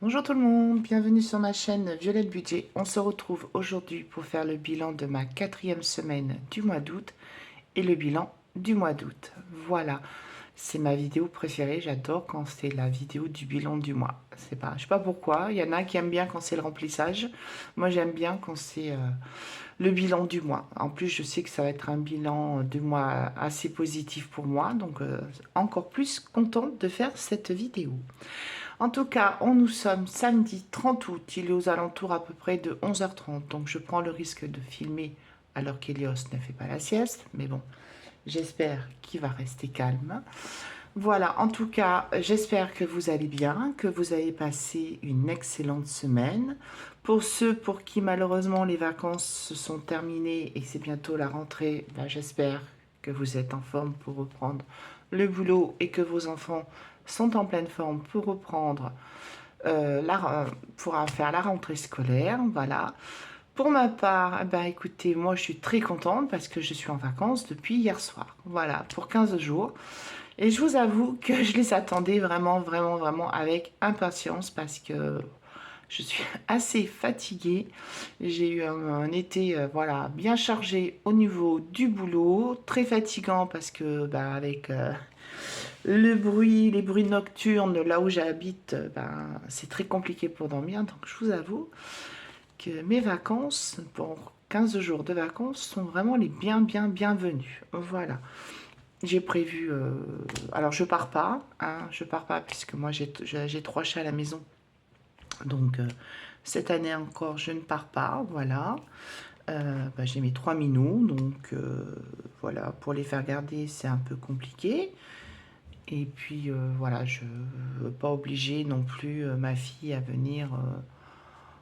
Bonjour tout le monde, bienvenue sur ma chaîne Violette Budget. On se retrouve aujourd'hui pour faire le bilan de ma 4e semaine du mois d'août et le bilan du mois d'août. Voilà, c'est ma vidéo préférée, j'adore quand c'est la vidéo du bilan du mois. C'est pas, je sais pas pourquoi, il y en a qui aiment bien quand c'est le remplissage. Moi j'aime bien quand c'est le bilan du mois. En plus je sais que ça va être un bilan du mois assez positif pour moi, donc encore plus contente de faire cette vidéo. En tout cas, nous sommes samedi 30 août, il est aux alentours à peu près de 11h30, donc je prends le risque de filmer alors qu'Elios ne fait pas la sieste, mais bon, j'espère qu'il va rester calme. Voilà, en tout cas, j'espère que vous allez bien, que vous avez passé une excellente semaine. Pour ceux pour qui malheureusement les vacances se sont terminées et c'est bientôt la rentrée, ben, j'espère que vous êtes en forme pour reprendre le boulot et que vos enfants sont en pleine forme pour reprendre, pour faire la rentrée scolaire. Voilà. Pour ma part, eh ben, écoutez, moi je suis très contente parce que je suis en vacances depuis hier soir. Voilà, pour 15 jours. Et je vous avoue que je les attendais vraiment, vraiment, vraiment avec impatience parce que je suis assez fatiguée. J'ai eu un été voilà, bien chargé au niveau du boulot, très fatigant parce que bah, avec le bruit, les bruits nocturnes, là où j'habite, ben, c'est très compliqué pour dormir. Donc je vous avoue que mes vacances, pour 15 jours de vacances, sont vraiment les bienvenues. Voilà. J'ai prévu... alors je pars pas, hein, je pars pas puisque moi j'ai 3 chats à la maison. Donc cette année encore, je ne pars pas, voilà. Bah, j'ai mes 3 minous, donc voilà, pour les faire garder, c'est un peu compliqué. Et puis voilà, je ne veux pas obliger non plus ma fille à venir.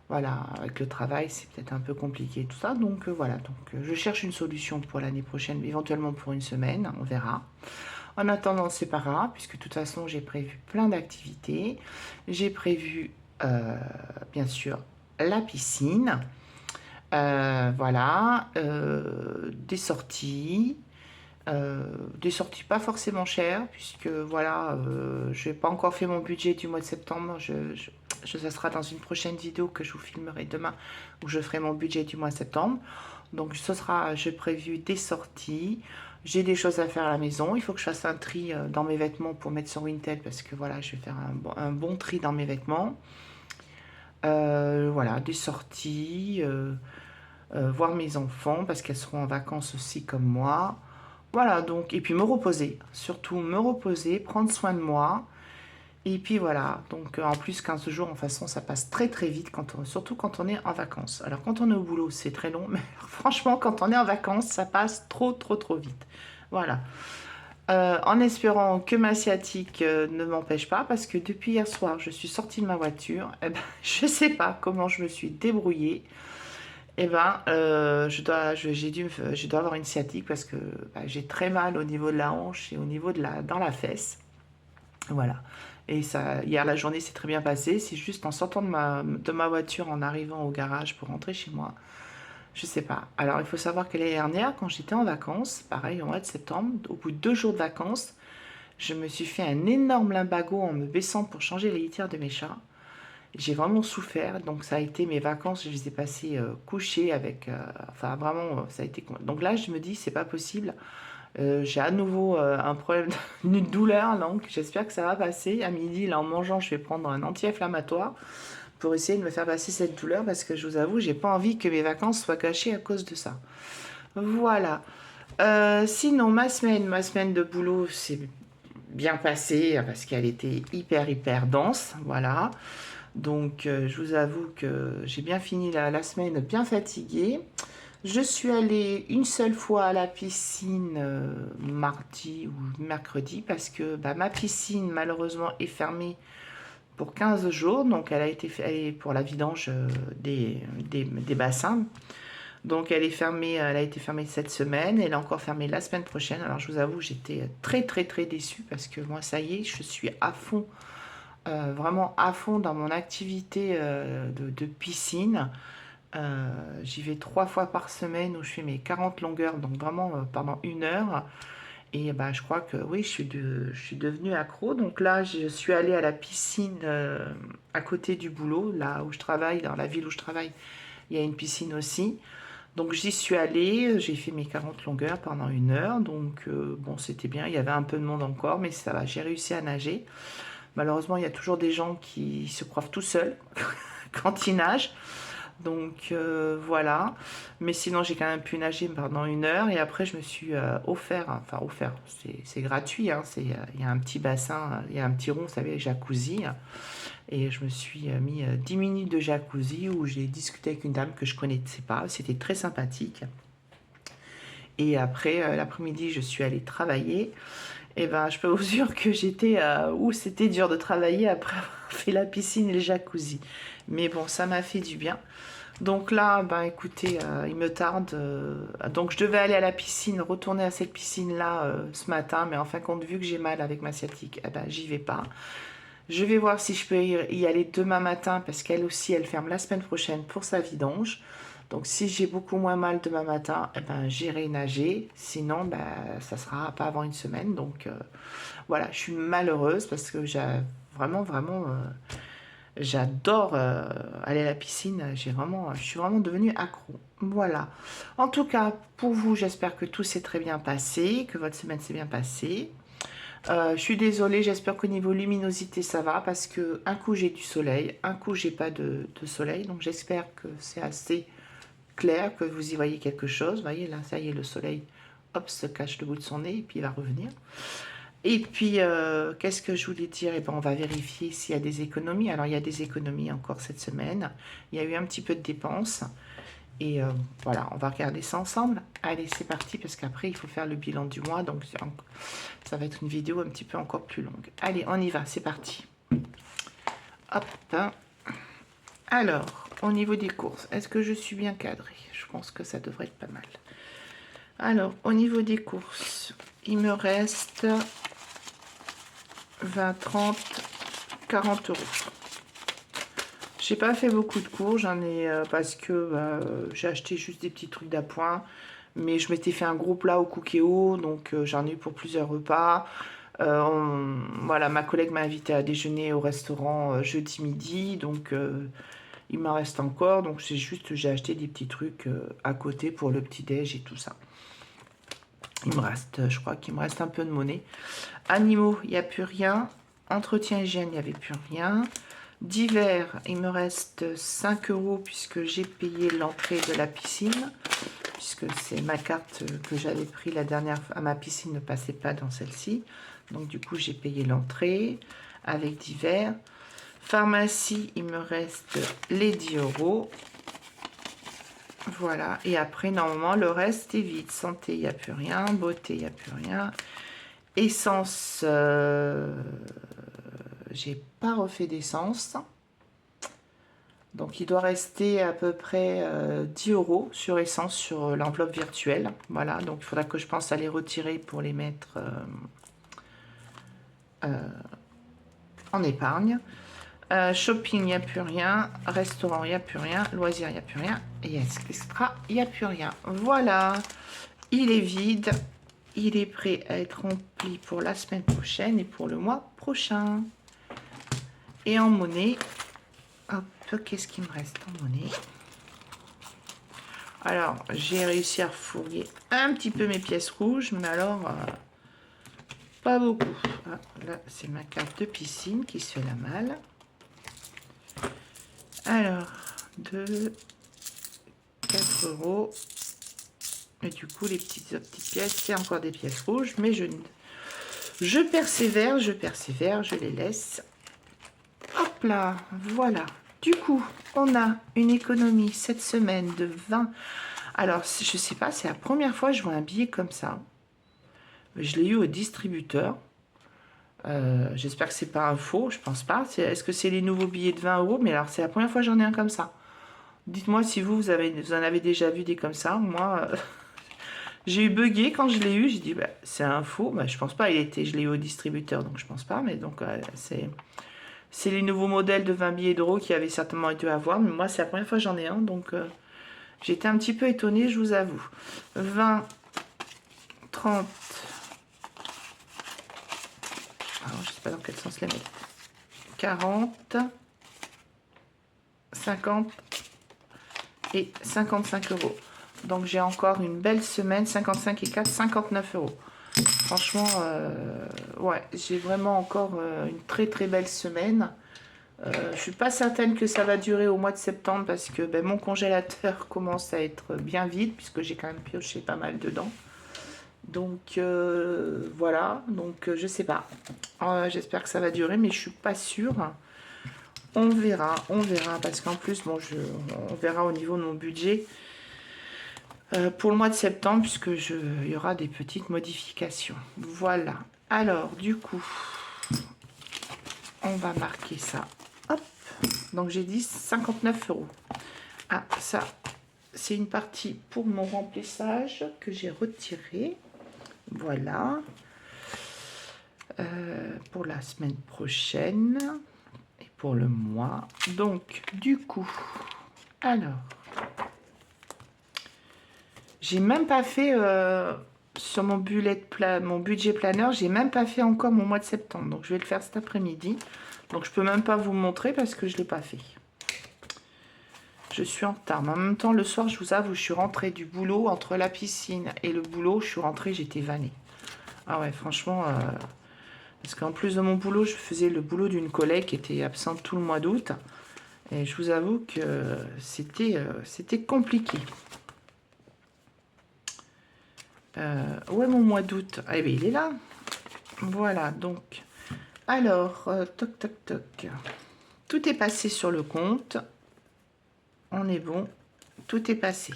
Voilà, avec le travail, c'est peut-être un peu compliqué tout ça. Donc voilà, donc je cherche une solution pour l'année prochaine, éventuellement pour une semaine, on verra. En attendant, c'est pas grave, puisque de toute façon, j'ai prévu plein d'activités. J'ai prévu, bien sûr, la piscine. Voilà, des sorties pas forcément chères, puisque voilà, je n'ai pas encore fait mon budget du mois de septembre. Ça sera dans une prochaine vidéo que je vous filmerai demain, où je ferai mon budget du mois de septembre. Donc ce sera, j'ai prévu des sorties. J'ai des choses à faire à la maison. Il faut que je fasse un tri dans mes vêtements pour mettre sur Vinted, parce que voilà, je vais faire un bon tri dans mes vêtements. Voilà, des sorties, voir mes enfants, parce qu'elles seront en vacances aussi comme moi. Voilà, donc, et puis me reposer, surtout me reposer, prendre soin de moi. Et puis voilà, donc en plus 15 jours, en façon, ça passe très très vite, surtout quand on est en vacances. Alors quand on est au boulot, c'est très long, mais franchement, quand on est en vacances, ça passe trop vite. Voilà. En espérant que ma sciatique ne m'empêche pas, parce que depuis hier soir, je suis sortie de ma voiture, et ben, je sais pas comment je me suis débrouillée. Eh ben, je dois avoir une sciatique parce que bah, j'ai très mal au niveau de la hanche et au niveau dans la fesse. Voilà. Et ça, hier, la journée s'est très bien passée. C'est juste en sortant de ma voiture, en arrivant au garage pour rentrer chez moi. Je sais pas. Alors, il faut savoir que l'année dernière, quand j'étais en vacances, pareil, au mois de septembre, au bout de 2 jours de vacances, je me suis fait un énorme limbago en me baissant pour changer les litières de mes chats. J'ai vraiment souffert, donc ça a été mes vacances, je les ai passées couchées avec, enfin vraiment, ça a été. Donc là, je me dis, c'est pas possible. J'ai à nouveau un problème d'une douleur, donc j'espère que ça va passer. À midi, là, en mangeant, je vais prendre un anti-inflammatoire pour essayer de me faire passer cette douleur, parce que je vous avoue, j'ai pas envie que mes vacances soient gâchées à cause de ça. Voilà. Sinon, ma semaine de boulot s'est bien passée parce qu'elle était hyper dense, voilà. Donc, je vous avoue que j'ai bien fini la semaine bien fatiguée. Je suis allée une seule fois à la piscine mardi ou mercredi parce que bah, ma piscine, malheureusement, est fermée pour 15 jours. Donc, elle est pour la vidange des bassins. Donc, elle a été fermée cette semaine. Elle est encore fermée la semaine prochaine. Alors, je vous avoue, j'étais très déçue parce que moi, ça y est, je suis à fond vraiment à fond dans mon activité de piscine. J'y vais 3 fois par semaine où je fais mes 40 longueurs, donc vraiment pendant 1 heure. Et bah, je crois que oui, je suis devenue accro. Donc là, je suis allée à la piscine à côté du boulot, là où je travaille, dans la ville où je travaille. Il y a une piscine aussi. Donc j'y suis allée, j'ai fait mes 40 longueurs pendant 1 heure. Donc bon, c'était bien. Il y avait un peu de monde encore, mais ça va, j'ai réussi à nager. Malheureusement, il y a toujours des gens qui se croient tout seuls quand ils nagent. Donc voilà. Mais sinon, j'ai quand même pu nager pendant 1 heure. Et après, je me suis offert, c'est gratuit. Hein, il y a un petit bassin, il y a un petit rond, vous savez, jacuzzi. Et je me suis mis 10 minutes de jacuzzi où j'ai discuté avec une dame que je connaissais pas. C'était très sympathique. Et après, l'après-midi, je suis allée travailler. Et ben, je peux vous dire que j'étais où c'était dur de travailler après avoir fait la piscine et le jacuzzi. Mais bon, ça m'a fait du bien. Donc là, ben écoutez, il me tarde. Donc je devais aller à la piscine, retourner à cette piscine-là ce matin, mais en fin de compte, vu que j'ai mal avec ma sciatique, eh ben, j'y vais pas. Je vais voir si je peux y aller demain matin, parce qu'elle aussi, elle ferme la semaine prochaine pour sa vidange. Donc si j'ai beaucoup moins mal demain matin, eh ben, j'irai nager. Sinon, ben, ça sera pas avant une semaine. Donc voilà, je suis malheureuse parce que j'ai vraiment, j'adore aller à la piscine. Je suis vraiment devenue accro. Voilà. En tout cas, pour vous, j'espère que tout s'est très bien passé, que votre semaine s'est bien passée. Je suis désolée, j'espère qu'au niveau luminosité ça va parce que un coup j'ai du soleil, un coup j'ai pas de soleil. Donc j'espère que c'est assez clair, que vous y voyez quelque chose. Vous voyez là, ça y est, le soleil, hop, se cache le bout de son nez et puis il va revenir. Et puis, qu'est-ce que je voulais dire? Eh ben, on va vérifier s'il y a des économies. Alors, il y a des économies encore cette semaine. Il y a eu un petit peu de dépenses. Et voilà, on va regarder ça ensemble. Allez, c'est parti, parce qu'après, il faut faire le bilan du mois. Donc, ça va être une vidéo un petit peu encore plus longue. Allez, on y va, c'est parti. Hop. Alors, au niveau des courses, est-ce que je suis bien cadrée? Je pense que ça devrait être pas mal. Alors, au niveau des courses, il me reste 20, 30, 40 euros. J'ai pas fait beaucoup de cours, j'en ai parce que j'ai acheté juste des petits trucs d'appoint, mais je m'étais fait un gros plat au Cookéo, donc j'en ai eu pour plusieurs repas. Voilà, ma collègue m'a invité à déjeuner au restaurant jeudi midi, donc il m'en reste encore, donc c'est juste j'ai acheté des petits trucs à côté pour le petit déj et tout ça. Il me reste, je crois qu'il me reste un peu de monnaie. Animaux, il n'y a plus rien. Entretien hygiène, il n'y avait plus rien. Divers, il me reste 5 euros puisque j'ai payé l'entrée de la piscine. Puisque c'est ma carte que j'avais pris la dernière fois. Ma piscine ne passait pas dans celle-ci. Donc du coup, j'ai payé l'entrée avec divers. Pharmacie, il me reste les 10 euros. Voilà, et après, normalement, le reste est vide. Santé, il n'y a plus rien. Beauté, il n'y a plus rien. Essence, j'ai pas refait d'essence. Donc, il doit rester à peu près 10 euros sur essence sur l'enveloppe virtuelle. Voilà, donc il faudra que je pense à les retirer pour les mettre en épargne. Shopping, il n'y a plus rien. Restaurant, il n'y a plus rien. Loisirs, il n'y a plus rien. Et extra, il n'y a plus rien. Voilà, il est vide. Il est prêt à être rempli pour la semaine prochaine et pour le mois prochain. Et en monnaie, hop, qu'est-ce qu'il me reste en monnaie? Alors, j'ai réussi à refourguer un petit peu mes pièces rouges, mais alors, pas beaucoup. Ah, là, c'est ma carte de piscine qui se fait la malle. Alors, 2, 4 euros. Et du coup, les petites pièces, c'est encore des pièces rouges, mais je persévère, je les laisse. Hop là, voilà. Du coup, on a une économie cette semaine de 20. Alors, je sais pas, c'est la première fois que je vois un billet comme ça. Je l'ai eu au distributeur. J'espère que c'est pas un faux, je pense pas. Est-ce que c'est les nouveaux billets de 20 euros? Mais alors, c'est la première fois que j'en ai un comme ça. Dites-moi si vous en avez déjà vu des comme ça. Moi, j'ai eu bugué quand je l'ai eu. J'ai dit, bah, c'est un faux. Bah, je pense pas. Je l'ai eu au distributeur, donc je pense pas. Mais donc, c'est les nouveaux modèles de 20 billets d'euros qui avaient certainement été à voir. Mais moi, c'est la première fois que j'en ai un. Donc, j'étais un petit peu étonnée, je vous avoue. 20, 30, Alors, je ne sais pas dans quel sens les mettre. 40, 50 et 55 euros. Donc, j'ai encore une belle semaine. 55 et 4, 59 euros. Franchement, ouais, j'ai vraiment encore une très très belle semaine. Je suis pas certaine que ça va durer au mois de septembre parce que ben, mon congélateur commence à être bien vide puisque j'ai quand même pioché pas mal dedans. Donc voilà, donc je sais pas. J'espère que ça va durer, mais je suis pas sûre. On verra parce qu'en plus, bon, on verra au niveau de mon budget pour le mois de septembre puisque il y aura des petites modifications. Voilà. Alors, du coup, on va marquer ça. Hop. Donc j'ai dit 59 euros. Ah, ça, c'est une partie pour mon remplissage que j'ai retiré. Voilà. Pour la semaine prochaine et pour le mois. Donc, du coup, alors, j'ai même pas fait sur mon budget planeur, j'ai même pas fait encore mon mois de septembre. Donc, je vais le faire cet après-midi. Donc, je peux même pas vous montrer parce que je l'ai pas fait. Je suis en retard. Mais en même temps, le soir, je vous avoue, je suis rentrée du boulot. Entre la piscine et le boulot, je suis rentrée, j'étais vannée. Ah ouais, franchement, parce qu'en plus de mon boulot, je faisais le boulot d'une collègue qui était absente tout le mois d'août. Et je vous avoue que c'était compliqué. Où est mon mois d'août? Eh bien, il est là. Voilà, donc. Alors, toc, toc, toc. Tout est passé sur le compte. On est bon. Tout est passé.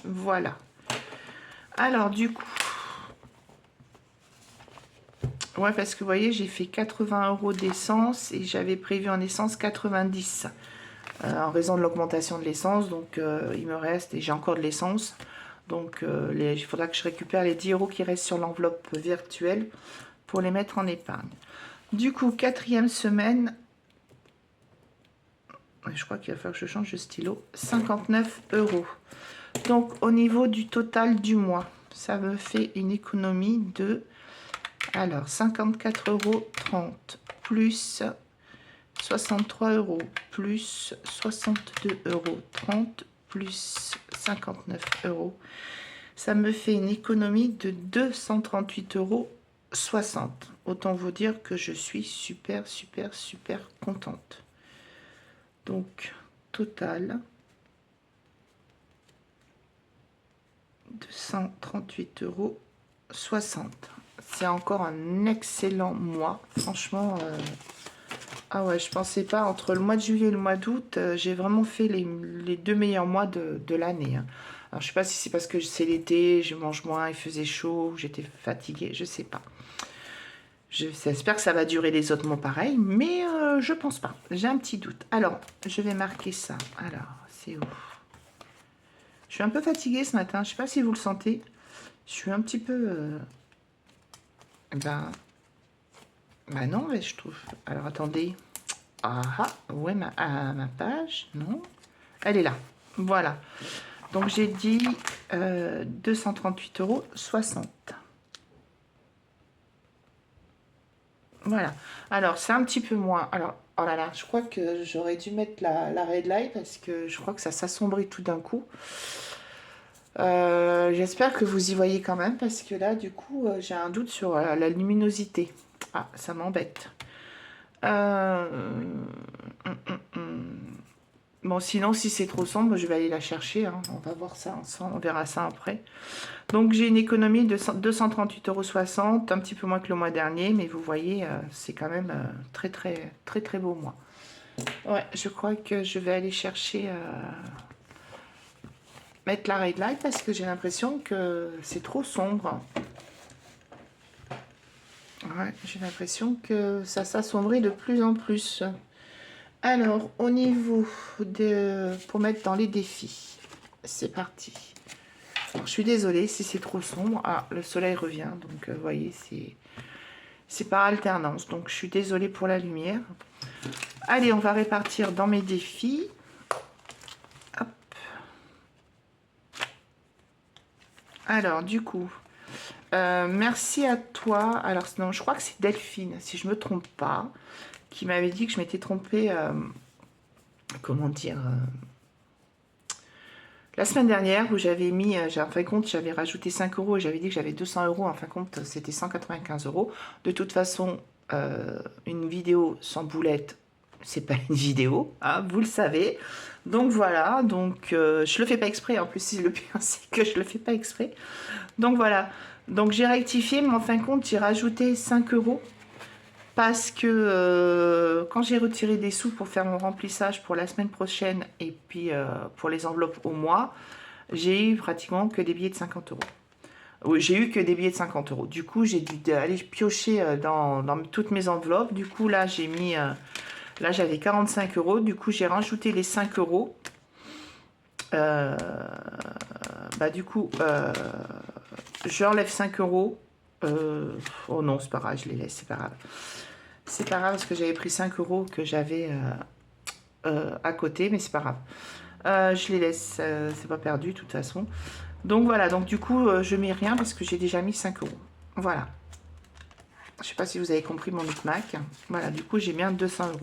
Voilà. Alors, du coup. Ouais, parce que vous voyez, j'ai fait 80 euros d'essence et j'avais prévu en essence 90 en raison de l'augmentation de l'essence. Donc, il me reste, et j'ai encore de l'essence. Donc, il faudra que je récupère les 10 euros qui restent sur l'enveloppe virtuelle pour les mettre en épargne. Du coup, 4e semaine, je crois qu'il va falloir que je change de stylo, 59 euros. Donc, au niveau du total du mois, ça me fait une économie de, alors, 54,30 euros plus 63 euros plus 62,30 euros plus 59 euros. Ça me fait une économie de 238,60 euros. Autant vous dire que je suis super, super, super contente. Donc, total, 238,60 euros. C'est encore un excellent mois. Franchement, ah ouais, je pensais pas. Entre le mois de juillet et le mois d'août, j'ai vraiment fait les 2 meilleurs mois de l'année. Hein. Alors, je sais pas si c'est parce que c'est l'été, je mange moins, il faisait chaud, j'étais fatiguée, je sais pas. J'espère que ça va durer les autres mois pareil, mais je pense pas. J'ai un petit doute. Alors, je vais marquer ça. Alors, c'est où? Je suis un peu fatiguée ce matin. Je sais pas si vous le sentez. Je suis un petit peu... Ben non, mais je trouve. Alors, attendez. Ah, où est ma page? Non. Elle est là. Voilà. Donc, j'ai dit 238,60 euros. Voilà. Alors, c'est un petit peu moins. Alors, oh là là, je crois que j'aurais dû mettre la red light parce que je crois que ça s'assombrit tout d'un coup. J'espère que vous y voyez quand même parce que là, du coup, j'ai un doute sur la luminosité. Ah, ça m'embête. Bon, sinon, si c'est trop sombre, je vais aller la chercher. Hein. On va voir ça ensemble. On verra ça après. Donc, j'ai une économie de 238,60 euros, un petit peu moins que le mois dernier. Mais vous voyez, c'est quand même très, très, très, très beau mois. Ouais, je crois que je vais aller chercher... mettre la red light parce que j'ai l'impression que c'est trop sombre. Ouais, j'ai l'impression que ça s'assombrit de plus en plus. Alors, au niveau de... pour mettre dans les défis, c'est parti. Alors, je suis désolée si c'est trop sombre. Ah, le soleil revient, donc vous voyez, c'est par alternance. Donc, je suis désolée pour la lumière. Allez, on va répartir dans mes défis. Hop. Alors, du coup, Merci à toi. Alors, non, je crois que c'est Delphine, si je me trompe pas, qui m'avait dit que je m'étais trompée, comment dire, la semaine dernière où j'avais mis, en fin de compte, j'avais rajouté 5 euros et j'avais dit que j'avais 200 euros. En fin de compte, c'était 195 euros. De toute façon, une vidéo sans boulette, c'est pas une vidéo, hein, vous le savez. Donc voilà, donc je le fais pas exprès. En plus, le pire, c'est que je le fais pas exprès. Donc voilà. Donc j'ai rectifié, mais en fin de compte, j'ai rajouté 5 euros. Parce que quand j'ai retiré des sous pour faire mon remplissage pour la semaine prochaine et puis pour les enveloppes au mois, j'ai eu pratiquement que des billets de 50 euros. Oui, j'ai eu que des billets de 50 euros. Du coup, j'ai dû aller piocher dans toutes mes enveloppes. Du coup, là, j'ai mis... là, j'avais 45 euros. Du coup, j'ai rajouté les 5 euros. Bah, du coup, j'enlève 5 euros. Oh non, c'est pas grave, je les laisse, c'est pas grave. C'est pas grave parce que j'avais pris 5 euros que j'avais à côté, mais c'est pas grave. Je les laisse, c'est pas perdu de toute façon. Donc voilà, donc du coup, je mets rien parce que j'ai déjà mis 5 euros. Voilà. Je sais pas si vous avez compris mon micmac. Voilà, du coup, j'ai bien 200 euros.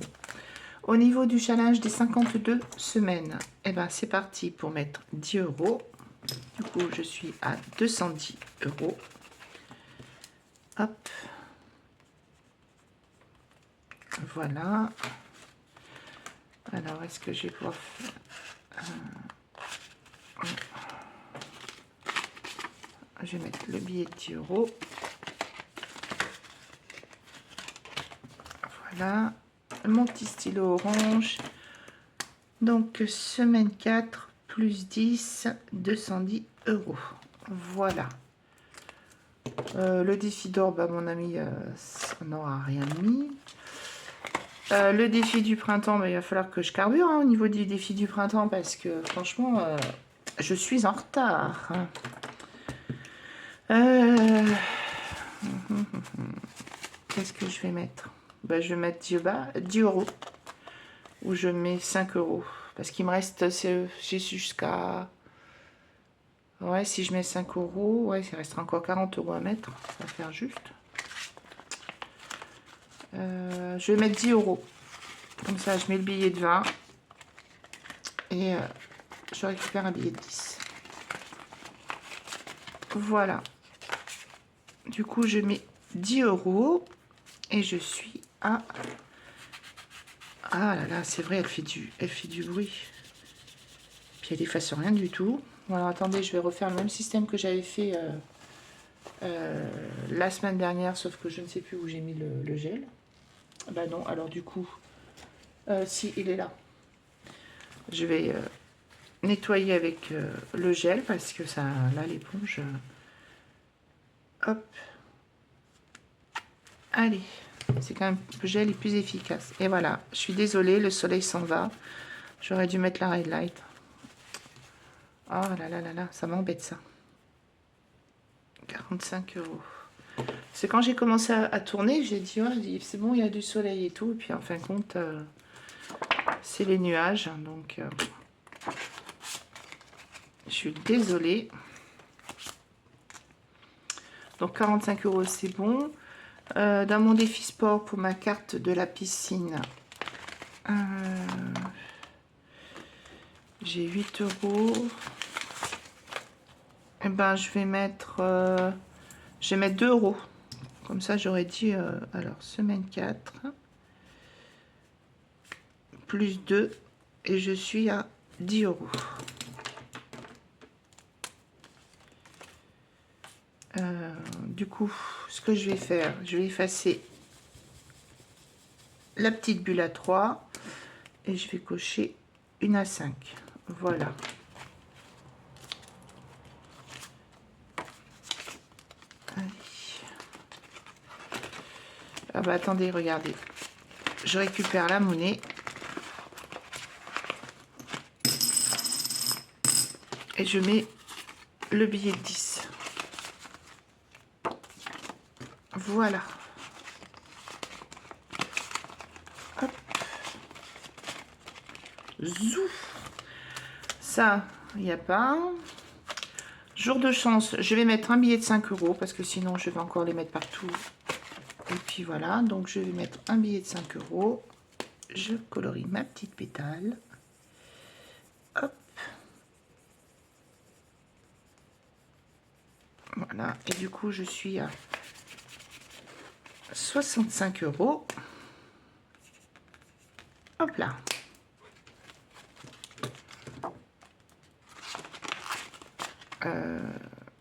Au niveau du challenge des 52 semaines, eh ben, c'est parti pour mettre 10 euros. Du coup, je suis à 210 euros. Hop. Voilà. Alors, est-ce que je vais pouvoir faire... je vais mettre le billet de 10 euros. Voilà. Mon petit stylo orange. Donc, semaine 4, plus 10, 210 euros. Voilà. Le défi d'or, bah, mon ami, on n'aura rien mis. Le défi du printemps, bah, il va falloir que je carbure hein, au niveau du défi du printemps parce que franchement, je suis en retard. Qu'est-ce que je vais mettre? Bah, je vais mettre 10 euros ou je mets 5 euros parce qu'il me reste, j'ai jusqu'à... Ouais, si je mets 5 euros, ouais, il restera encore 40 euros à mettre. Ça va faire juste. Je vais mettre 10 euros. Comme ça, je mets le billet de 20. Et je récupère un billet de 10. Voilà. Du coup, je mets 10 euros. Et je suis à... Ah là là, c'est vrai, elle fait du bruit. Puis elle efface rien du tout. Voilà, attendez, je vais refaire le même système que j'avais fait la semaine dernière, sauf que je ne sais plus où j'ai mis le gel. Bah non, alors du coup, si, il est là. Je vais nettoyer avec le gel parce que ça, là, l'éponge... hop. Allez, c'est quand même le gel est plus efficace. Et voilà, je suis désolée, le soleil s'en va. J'aurais dû mettre la red light. Oh là là là là, ça m'embête ça. 45 euros. C'est quand j'ai commencé à tourner, j'ai dit, ouais, c'est bon, il y a du soleil et tout. Et puis en fin de compte, c'est les nuages. Donc, je suis désolée. Donc 45 euros, c'est bon. Dans mon défi sport pour ma carte de la piscine, j'ai 8 euros. Et ben, je vais mettre 2 euros. Comme ça, j'aurais dit, alors, semaine 4, plus 2, et je suis à 10 euros. Du coup, ce que je vais faire, je vais effacer la petite bulle à 3 et je vais cocher une à 5. Voilà. Allez. Ah bah attendez, regardez. Je récupère la monnaie. Et je mets le billet de 10. Voilà. Hop. Zouf. Ça, il n'y a pas. Jour de chance, je vais mettre un billet de 5 euros parce que sinon je vais encore les mettre partout. Et puis voilà, donc je vais mettre un billet de 5 euros. Je colorie ma petite pétale. Hop. Voilà, et du coup je suis à 65 euros. Hop là.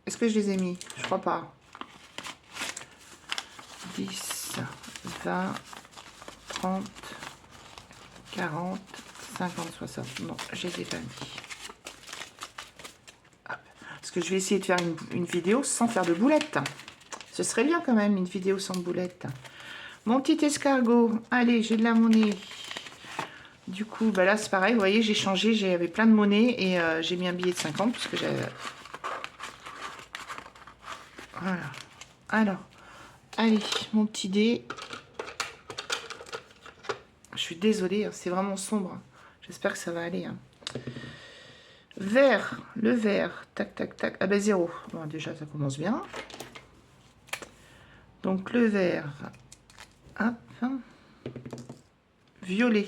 Est-ce que je les ai mis? Je crois pas. 10, 20, 30, 40, 50, 60. Non, je les ai pas mis. Hop. Parce que je vais essayer de faire une vidéo sans faire de boulettes. Ce serait bien quand même, une vidéo sans boulettes. Mon petit escargot. Allez, j'ai de la monnaie. Du coup, bah là, c'est pareil. Vous voyez, j'ai changé. J'avais plein de monnaie et j'ai mis un billet de 50 puisque j'avais... Voilà. Alors, allez, mon petit dé. Je suis désolée, hein, c'est vraiment sombre. J'espère que ça va aller. Hein. Vert, le vert. Tac, tac, tac. Ah ben 0. Bon, déjà, ça commence bien. Donc, le vert. Hop. Violet.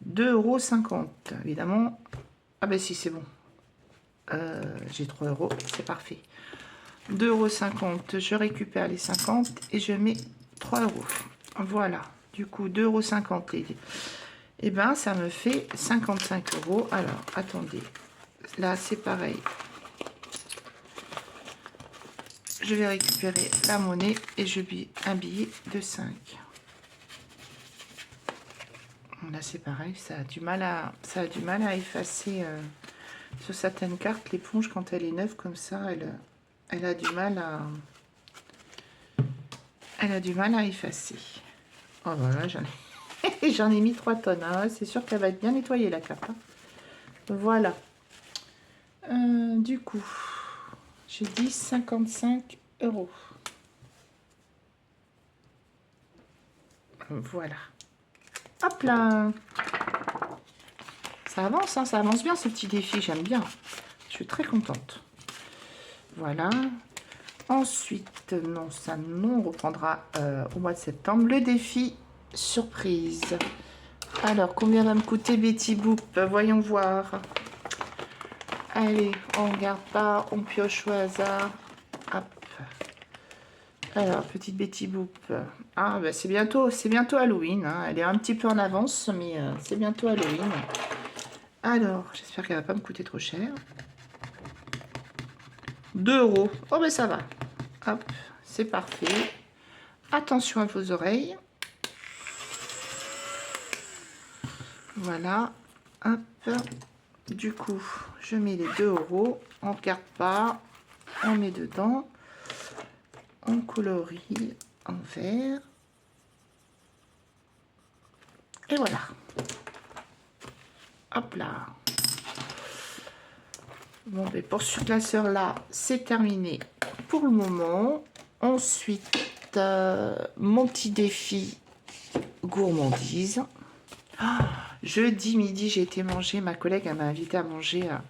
2,50 €. Évidemment. Ah ben si, c'est bon. J'ai 3 euros. C'est parfait. 2,50 €. Je récupère les 50 et je mets 3 euros. Voilà. Du coup, 2,50 €. Et ben, ça me fait 55 euros. Alors, attendez. Là, c'est pareil. Je vais récupérer la monnaie et je mets un billet de 5. Là, c'est pareil. Ça a du mal à effacer sur certaines cartes. L'éponge, quand elle est neuve comme ça, elle a du mal à... Elle a du mal à effacer. Oh, voilà, j'en ai mis 3 tonnes. Hein. C'est sûr qu'elle va être bien nettoyée, la carte. Hein. Voilà. Du coup, j'ai dit 55 euros. Voilà. Hop là. Ça avance, hein, ça avance bien ce petit défi. J'aime bien. Je suis très contente. Voilà. Ensuite, non, ça non, on reprendra au mois de septembre. Le défi surprise. Alors, combien va me coûter Betty Boop? Voyons voir. Allez, on regarde pas, on pioche au hasard. Hop. Alors, petite Betty Boop. Ah, bah, c'est bientôt Halloween. Hein. Elle est un petit peu en avance, mais c'est bientôt Halloween. Alors, j'espère qu'elle va pas me coûter trop cher. 2 euros. Oh, ben ça va. Hop, c'est parfait. Attention à vos oreilles. Voilà. Hop. Du coup, je mets les 2 euros. On ne regarde pas. On met dedans. On colorie en vert. Et voilà. Hop là. Bon, ben pour ce classeur là, c'est terminé pour le moment. Ensuite, mon petit défi gourmandise. Jeudi midi, j'ai été manger. Ma collègue elle m'a invité à manger à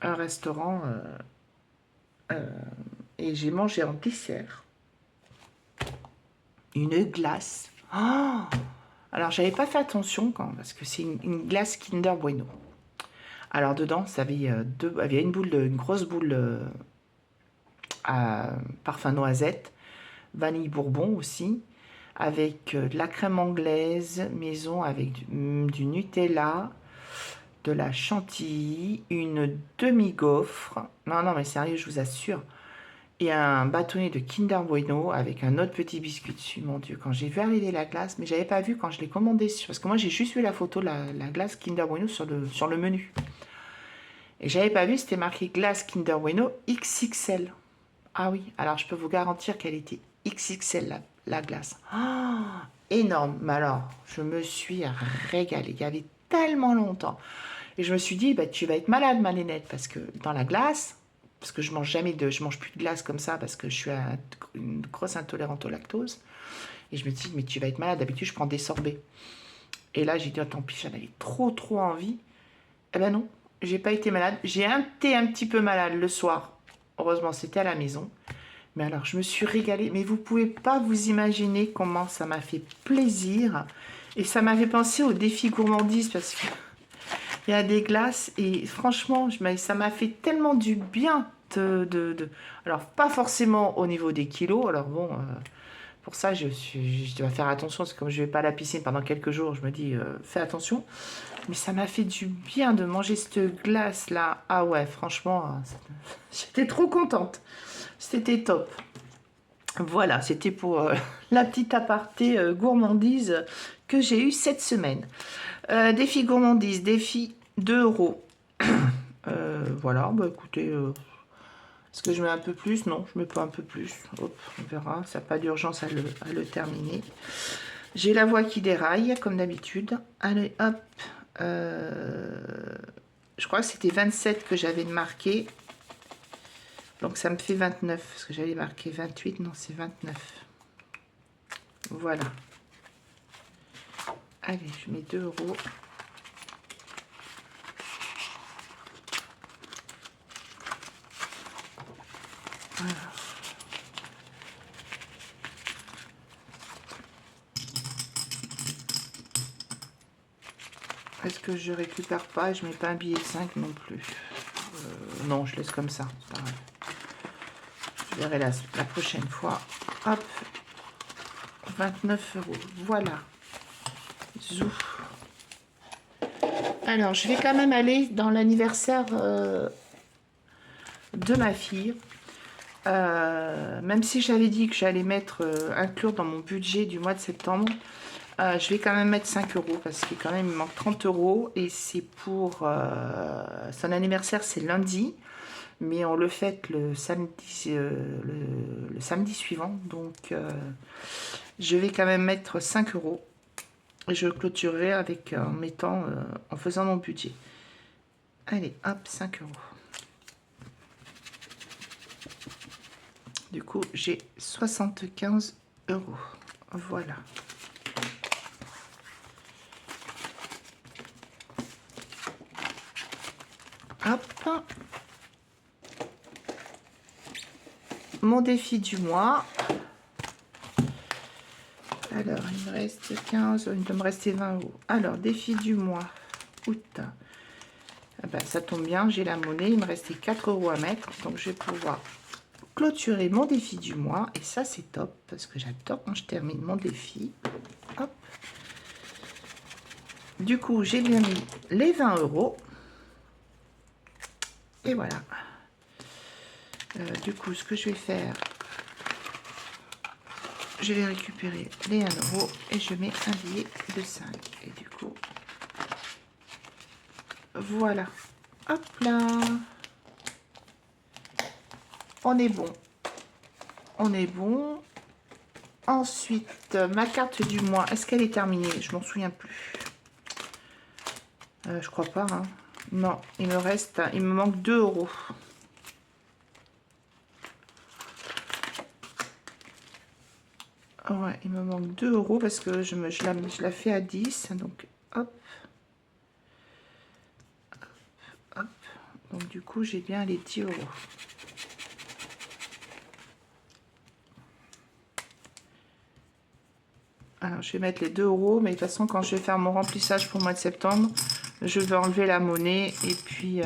un restaurant et j'ai mangé en dessert une glace. Oh, alors, j'avais pas fait attention parce que c'est une glace Kinder Bueno. Alors, dedans, ça avait, il y avait une grosse boule à parfum noisette, vanille bourbon aussi, avec de la crème anglaise maison, avec du Nutella, de la chantilly, une demi-gaufre. Non, non, mais sérieux, je vous assure. Et un bâtonnet de Kinder Bueno avec un autre petit biscuit dessus. Mon Dieu, quand j'ai vu arriver la glace, mais j'avais pas vu quand je l'ai commandé. Parce que moi, j'ai juste vu la photo, la glace Kinder Bueno sur le menu. Et j'avais pas vu, c'était marqué glace Kinder Bueno XXL. Ah oui, alors je peux vous garantir qu'elle était XXL, la glace. Oh, énorme. Mais alors, je me suis régalée. Il y avait tellement longtemps. Et je me suis dit, bah, tu vas être malade, ma nénette, parce que dans la glace... Parce que je mange plus de glace comme ça parce que je suis une grosse intolérante au lactose. Et je me dis, mais tu vas être malade. D'habitude, je prends des sorbets. Et là, j'ai dit, oh, tant pis, j'en avais trop envie. Eh ben non. J'ai pas été malade. J'ai été un petit peu malade le soir. Heureusement, c'était à la maison. Mais alors, je me suis régalée. Mais vous pouvez pas vous imaginer comment ça m'a fait plaisir. Et ça m'avait pensé au défi gourmandise parce que il y a des glaces. Et franchement, ça m'a fait tellement du bien Alors, pas forcément au niveau des kilos. Alors bon, pour ça, je dois faire attention. Parce que comme je vais pas à la piscine pendant quelques jours, je me dis, fais attention. Mais ça m'a fait du bien de manger cette glace-là. Ah ouais, franchement, j'étais trop contente. C'était top. Voilà, c'était pour la petite aparté gourmandise que j'ai eue cette semaine. Défi gourmandise, défi 2 euros. Voilà, bah écoutez, est-ce que je mets un peu plus? Non, je mets pas un peu plus. Hop, on verra, ça n'a pas d'urgence à le terminer. J'ai la voix qui déraille, comme d'habitude. Allez, hop. Je crois que c'était 27 que j'avais marqué. Donc ça me fait 29. Parce que j'avais marqué 28. Non, c'est 29. Voilà. Allez, je mets 2 euros. Voilà. Est-ce que je récupère pas? Je mets pas un billet de 5 non plus. Non, je laisse comme ça. C'est pas grave. Je verrai la prochaine fois. Hop. 29 euros. Voilà. Zou. Alors, je vais quand même aller dans l'anniversaire de ma fille. Même si j'avais dit que j'allais inclure dans mon budget du mois de septembre, je vais quand même mettre 5 euros parce qu'il quand même il me manque 30 euros et c'est pour son anniversaire, c'est lundi, mais on le fête le samedi, le samedi suivant, donc je vais quand même mettre 5 euros et je clôturerai avec en faisant mon budget. Allez, hop, 5 euros. Du coup, j'ai 75 euros. Voilà. Hop. Mon défi du mois. Alors, il me reste 15, il doit me rester 20 euros. Alors, défi du mois. Août. Ah ben, ça tombe bien, j'ai la monnaie. Il me restait 4 euros à mettre. Donc, je vais pouvoir clôturer mon défi du mois. Et ça, c'est top parce que j'adore quand je termine mon défi. Hop. Du coup, j'ai bien mis les 20 euros. Et voilà. Du coup, ce que je vais faire, je vais récupérer les 1 euro et je mets un billet de 5. Et du coup, voilà. Hop là. On est bon. On est bon. Ensuite, ma carte du mois, est-ce qu'elle est terminée? Je m'en souviens plus. Je crois pas. Hein. Non, il me manque 2 euros. Ouais, il me manque 2 euros parce que je la fais à 10. Donc, hop. Hop, hop. Donc, du coup, j'ai bien les 10 euros. Alors, je vais mettre les 2 euros. Mais de toute façon, quand je vais faire mon remplissage pour le mois de septembre, je vais enlever la monnaie. Et puis,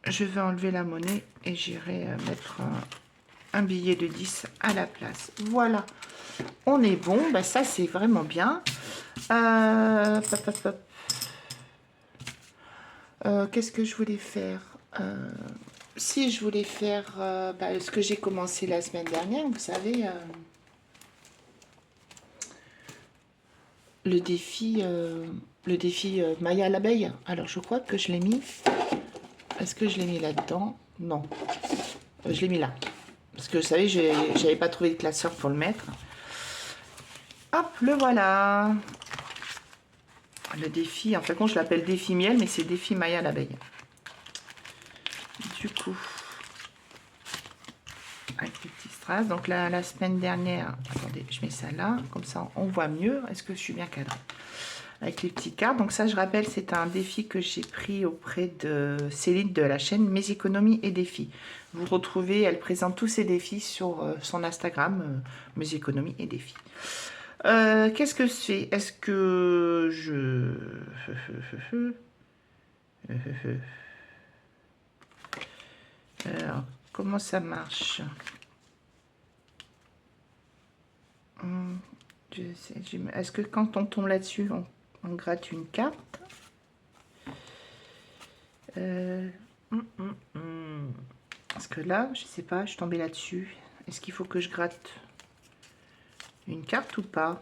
je vais enlever la monnaie et j'irai mettre un billet de 10 à la place. Voilà, on est bon. Ben, ça, c'est vraiment bien. Qu'est-ce que je voulais faire? Si je voulais faire ce que j'ai commencé la semaine dernière, vous savez, le défi Maya l'abeille. Alors, je crois que je l'ai mis. Est-ce que je l'ai mis là-dedans? Non. Je l'ai mis là. Parce que vous savez, j'avais pas trouvé de classeur pour le mettre. Hop, le voilà. Le défi, en fait, je l'appelle défi miel, mais c'est défi Maya l'abeille. Du coup, avec les petits strass. Donc là, la semaine dernière, attendez, je mets ça là, comme ça on voit mieux. Est-ce que je suis bien cadrée? avec les petites cartes. Donc ça, je rappelle, c'est un défi que j'ai pris auprès de Céline de la chaîne Mes économies et défis. Vous retrouvez, elle présente tous ses défis sur son Instagram, Mes économies et défis. Qu'est-ce que je fais? Est-ce que je... Alors, comment ça marche? Est-ce que quand on tombe là-dessus, on gratte une carte? Parce que là, je sais pas, je suis tombée là-dessus. Est-ce qu'il faut que je gratte une carte ou pas?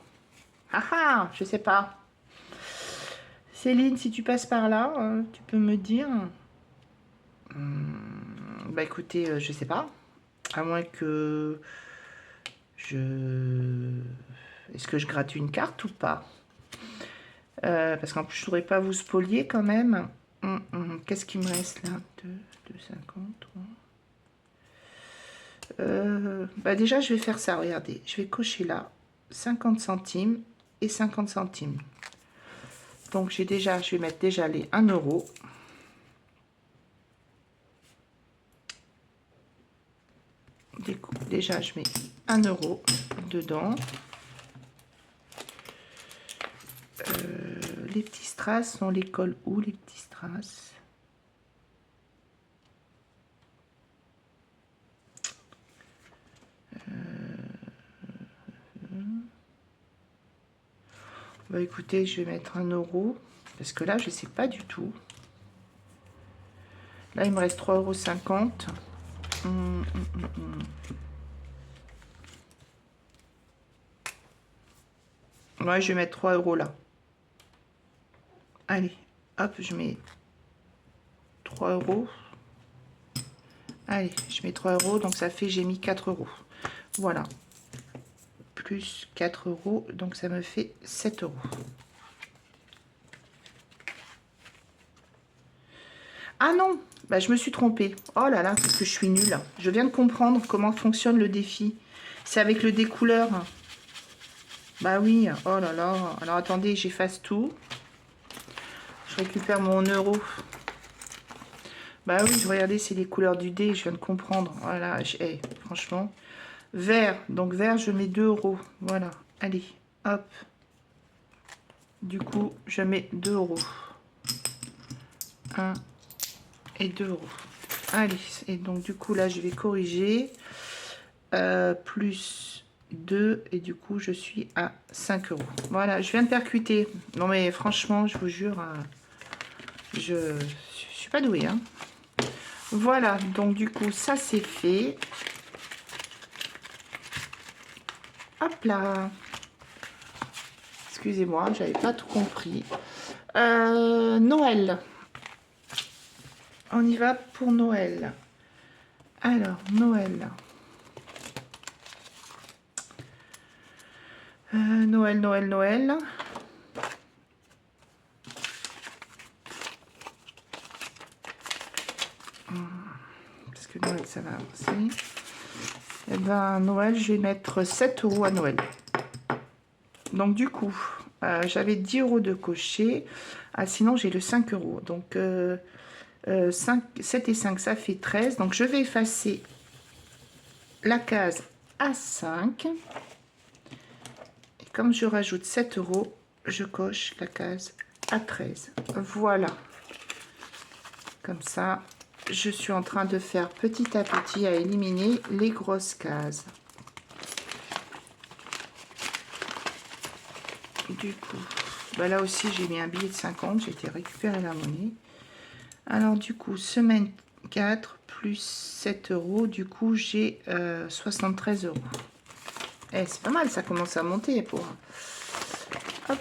Ah ah, je sais pas. Céline, si tu passes par là, tu peux me dire. Bah écoutez, je sais pas. À moins que je... Est-ce que je gratte une carte ou pas? Parce qu'en plus, je ne voudrais pas vous spolier quand même. Qu'est-ce qui me reste là? 2, 2,50. Bah déjà, je vais faire ça, regardez. Je vais cocher là 50 centimes et 50 centimes. Donc, je vais mettre déjà les 1 euro. Déjà, je mets 1 euro dedans. Les petits strass, on les colle où, les petits strass? Bah écoutez, je vais mettre 1 euro. Parce que là, je ne sais pas du tout. Là, il me reste 3,50 €. Ouais, je vais mettre 3 € là. Allez, hop, je mets 3 €. Allez, je mets 3 €, donc ça fait, j'ai mis 4 €. Voilà. Plus 4 €, donc ça me fait 7 €. Ah non, bah, je me suis trompée. Oh là là, parce que je suis nulle. Je viens de comprendre comment fonctionne le défi. C'est avec le découleur. Bah oui, oh là là. Alors attendez, j'efface tout. Je récupère mon euro. Bah oui, regardez, c'est les couleurs du dé, je viens de comprendre. Voilà, franchement. Vert, donc vert, je mets 2 €. Voilà, allez, hop. Du coup, je mets 2 €. 1 et 2 €. Allez, et donc du coup, là, je vais corriger. Plus 2, et du coup, je suis à 5 €. Voilà, je viens de percuter. Non mais franchement, je vous jure, je suis pas douée, hein. Voilà, donc du coup, ça c'est fait. Hop là. Excusez-moi, j'avais pas tout compris. Noël. On y va pour Noël. Alors, Noël. Noël, Noël, Noël. Parce que Noël, ça va avancer. Et ben, Noël, je vais mettre 7 € à Noël. Donc, du coup, j'avais 10 € de cocher. Ah, sinon, j'ai le 5 €. Donc, 7 et 5, ça fait 13. Donc, je vais effacer la case à 5. Et comme je rajoute 7 €, je coche la case à 13. Voilà. Comme ça, je suis en train de faire petit à petit à éliminer les grosses cases. Du coup, bah là aussi, j'ai mis un billet de 50. J'ai été récupérer la monnaie. Alors, du coup, semaine 4 plus 7 €. Du coup, j'ai 73 €. Eh, c'est pas mal, ça commence à monter pour... Hop.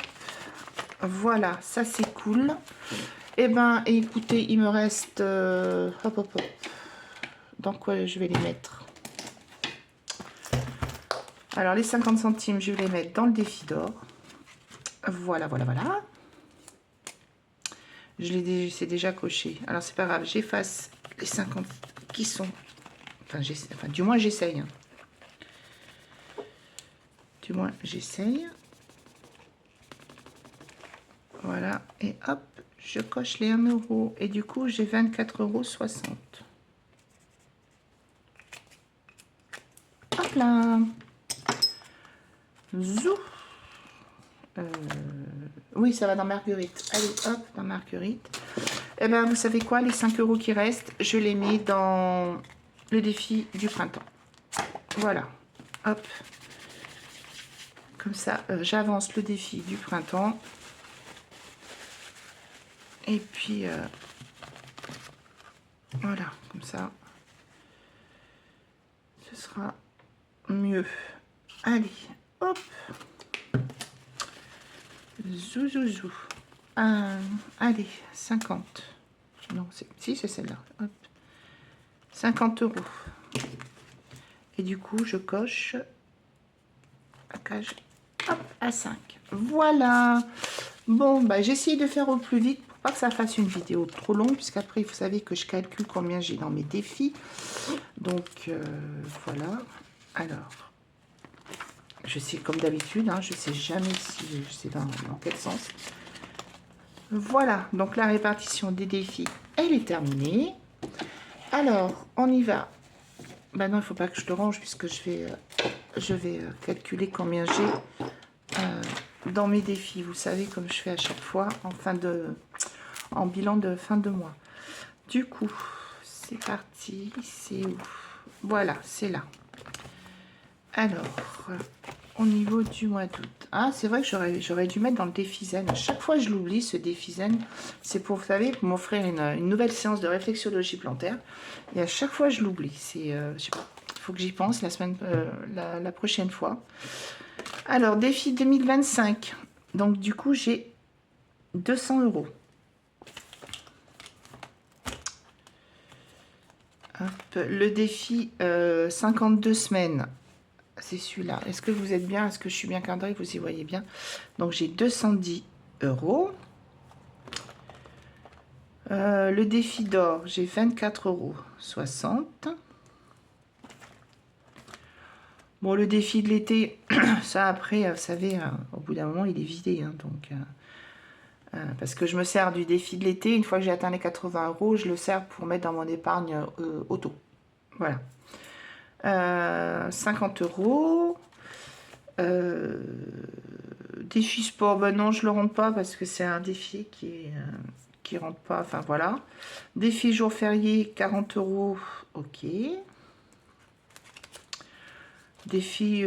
Voilà, ça c'est cool. Eh ben, écoutez, il me reste... hop, hop, hop. Dans quoi je vais les mettre? Alors, les 50 centimes, je vais les mettre dans le défi d'or. Voilà, voilà, voilà. C'est déjà coché. Alors, c'est pas grave, j'efface les 50 qui sont... Enfin, du moins, j'essaye. Du moins, j'essaye. Et hop, je coche les 1 euro. Et du coup, j'ai 24,60 €. Hop là. Zou. Oui, ça va dans Marguerite. Allez, hop, dans Marguerite. Et bien, vous savez quoi, les 5 € qui restent, je les mets dans le défi du printemps. Voilà. Hop. Comme ça, j'avance le défi du printemps. Et puis, voilà, comme ça, ce sera mieux. Allez, hop. Zou, zou, zou. Allez, 50. Non, si, c'est celle-là. Hop. 50 €. Et du coup, je coche la cage, hop, à 5. Voilà. Bon, bah, j'essaye de faire au plus vite pour pas que ça fasse une vidéo trop longue, puisqu'après, vous savez que je calcule combien j'ai dans mes défis. Donc, voilà. Alors, je sais comme d'habitude, hein, je sais jamais si je sais dans quel sens. Voilà, donc la répartition des défis, elle est terminée. Alors, on y va. Ben non, il ne faut pas que je le range puisque je vais calculer combien j'ai dans mes défis. Vous savez, comme je fais à chaque fois en bilan de fin de mois. Du coup, c'est parti. C'est où? Voilà, c'est là. Alors, au niveau du mois d'août. Ah, c'est vrai que j'aurais dû mettre dans le défi zen. À chaque fois, je l'oublie, ce défi zen. C'est pour, vous savez, pour m'offrir une nouvelle séance de réflexologie plantaire. Et à chaque fois, je l'oublie. C'est, je sais pas, il faut que j'y pense la prochaine fois. Alors, défi 2025. Donc, du coup, j'ai 200 €. Hop, le défi 52 semaines. C'est celui-là. Est-ce que vous êtes bien? Est-ce que je suis bien cadrée? Vous y voyez bien. Donc, j'ai 210 €. Le défi d'or, j'ai 24,60 €. Bon, le défi de l'été, ça après, vous savez, au bout d'un moment, il est vidé. Hein, donc, parce que je me sers du défi de l'été. Une fois que j'ai atteint les 80 €, je le sers pour mettre dans mon épargne auto. Voilà. 50 €. Défi sport, ben non, je le rentre pas parce que c'est un défi qui rentre pas. Enfin, voilà. Défi jour férié, 40 €. Ok. Défi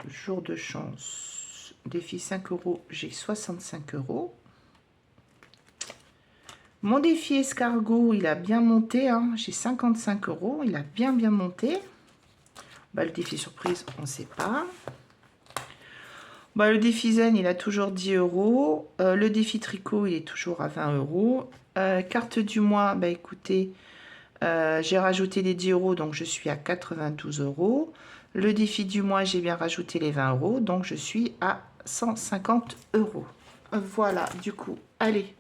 jour de chance. Défi 5 €, j'ai 65 €. Mon défi escargot, il a bien monté. Hein. J'ai 55 €. Il a bien monté. Bah, le défi surprise, on ne sait pas. Bah, le défi zen, il a toujours 10 €. Le défi tricot, il est toujours à 20 €. Carte du mois, bah écoutez, j'ai rajouté les 10 €, donc je suis à 92 €. Le défi du mois, j'ai bien rajouté les 20 €, donc je suis à 150 €. Voilà, du coup, allez,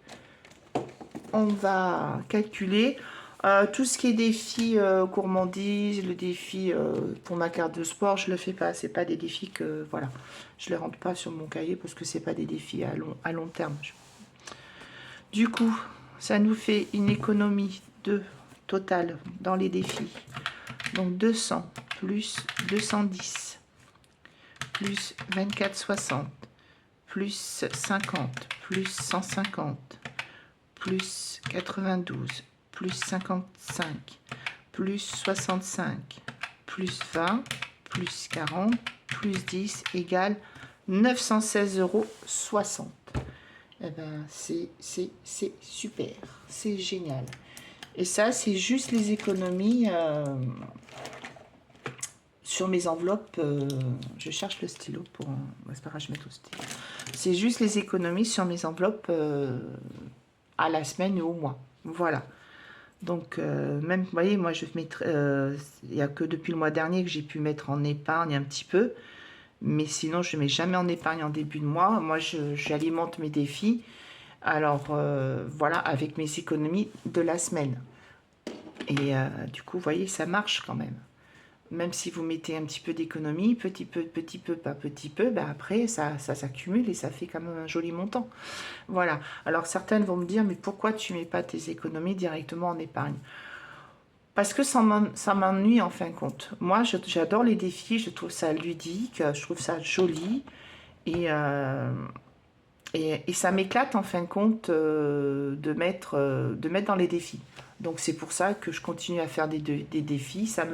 on va calculer. Tout ce qui est défi gourmandise, le défi pour ma carte de sport, je le fais pas. C'est pas des défis que voilà, je les rentre pas sur mon cahier parce que c'est pas des défis à long terme. Du coup, ça nous fait une économie de totale dans les défis. Donc 200 plus 210 plus 24,60 plus 50 plus 150 plus 92 plus 55 plus 65 plus 20 plus 40 plus 10 égale 916,60 €. Eh ben, c'est super, c'est génial. Et ça, c'est juste les économies sur mes enveloppes. Je cherche le stylo pour... c'est pas grave, je mets tout stylo. C'est juste les économies sur mes enveloppes à la semaine ou au mois. Voilà. Donc, même, vous voyez, moi, je mettrai... il n'y a que depuis le mois dernier que j'ai pu mettre en épargne un petit peu. Mais sinon, je ne mets jamais en épargne en début de mois. Moi, j'alimente mes défis. Alors, voilà, avec mes économies de la semaine. Et du coup, vous voyez, ça marche quand même. même si vous mettez un petit peu d'économie, petit peu, pas petit peu, ben après, ça s'accumule et ça fait quand même un joli montant. Voilà. Alors, certaines vont me dire, mais pourquoi tu mets pas tes économies directement en épargne? Parce que ça m'ennuie en fin de compte. Moi, j'adore les défis, je trouve ça ludique, je trouve ça joli. Et, et ça m'éclate en fin de compte de mettre dans les défis. Donc c'est pour ça que je continue à faire des défis. Ça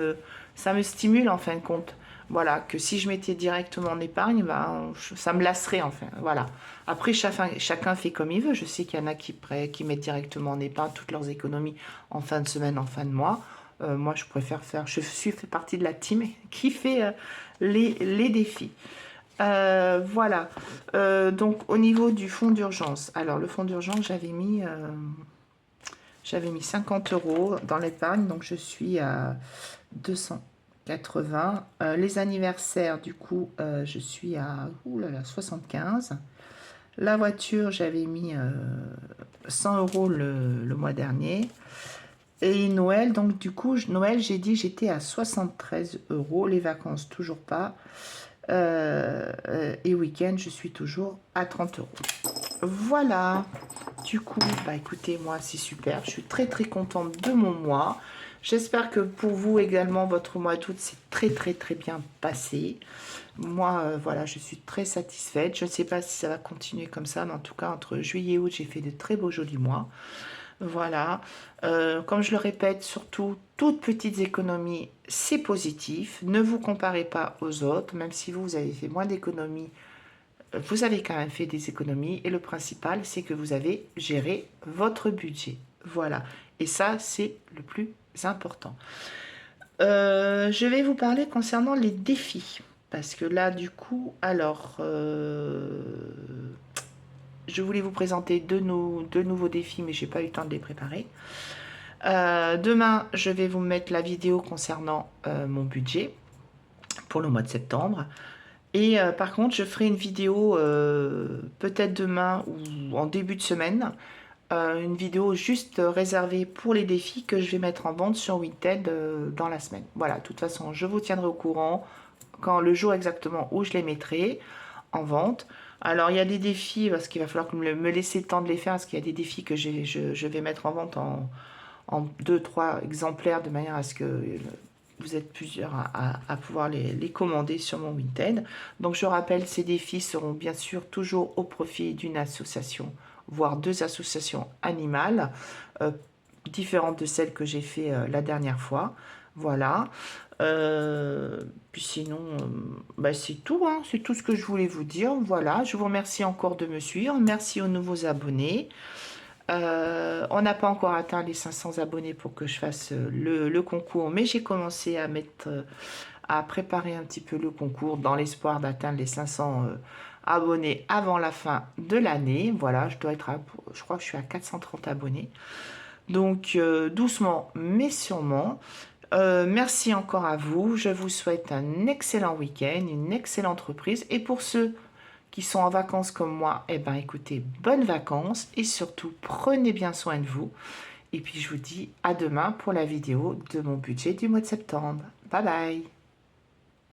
me stimule en fin de compte. Voilà, que si je mettais directement en épargne, ben, ça me lasserait enfin. Voilà. Après, chacun fait comme il veut. Je sais qu'il y en a qui mettent directement en épargne toutes leurs économies en fin de semaine, en fin de mois. Moi, je préfère faire. Fais partie de la team qui fait les défis. Voilà. Donc au niveau du fonds d'urgence, alors le fonds d'urgence, j'avais mis 50 € dans l'épargne, donc je suis à 280. Les anniversaires, du coup, je suis à 75. La voiture, j'avais mis 100 € le mois dernier. Et Noël, donc du coup, Noël, j'ai dit j'étais à 73 €. Les vacances, toujours pas. Et week-end, je suis toujours à 30 €. Voilà. Du coup, bah écoutez, moi, c'est super. Je suis très, très contente de mon mois. J'espère que pour vous également, votre mois d'août s'est très, très, très bien passé. Moi, voilà, je suis très satisfaite. Je ne sais pas si ça va continuer comme ça, mais en tout cas, entre juillet et août, j'ai fait de très beaux, jolis mois. Voilà. Comme je le répète, surtout, toutes petites économies, c'est positif. Ne vous comparez pas aux autres, même si vous avez fait moins d'économies, vous avez quand même fait des économies. Et le principal, c'est que vous avez géré votre budget. Voilà. Et ça, c'est le plus important. Je vais vous parler concernant les défis. Parce que là, du coup, alors, je voulais vous présenter deux nouveaux défis, mais j'ai pas eu le temps de les préparer. Demain, je vais vous mettre la vidéo concernant mon budget pour le mois de septembre. Et par contre, je ferai une vidéo peut-être demain ou en début de semaine. Une vidéo juste réservée pour les défis que je vais mettre en vente sur Vinted dans la semaine. Voilà, de toute façon, je vous tiendrai au courant quand le jour exactement où je les mettrai en vente. Alors, il y a des défis, parce qu'il va falloir me laisser le temps de les faire, parce qu'il y a des défis que je vais mettre en vente en 2-3 exemplaires, de manière à ce que vous êtes plusieurs à pouvoir les commander sur mon Vinted. Donc, je rappelle, ces défis seront bien sûr toujours au profit d'une association, voire 2 associations animales, différentes de celles que j'ai fait la dernière fois. Voilà. Puis sinon, bah c'est tout, hein. C'est tout ce que je voulais vous dire. Voilà, je vous remercie encore de me suivre. Merci aux nouveaux abonnés. On n'a pas encore atteint les 500 abonnés pour que je fasse le concours, mais j'ai commencé à préparer un petit peu le concours dans l'espoir d'atteindre les 500 abonnés avant la fin de l'année. Voilà, je crois que je suis à 430 abonnés. Donc doucement mais sûrement. Merci encore à vous. Je vous souhaite un excellent week-end, une excellente reprise. Et pour ceux qui sont en vacances comme moi, eh ben écoutez, bonnes vacances et surtout prenez bien soin de vous. Et puis je vous dis à demain pour la vidéo de mon budget du mois de septembre. Bye bye.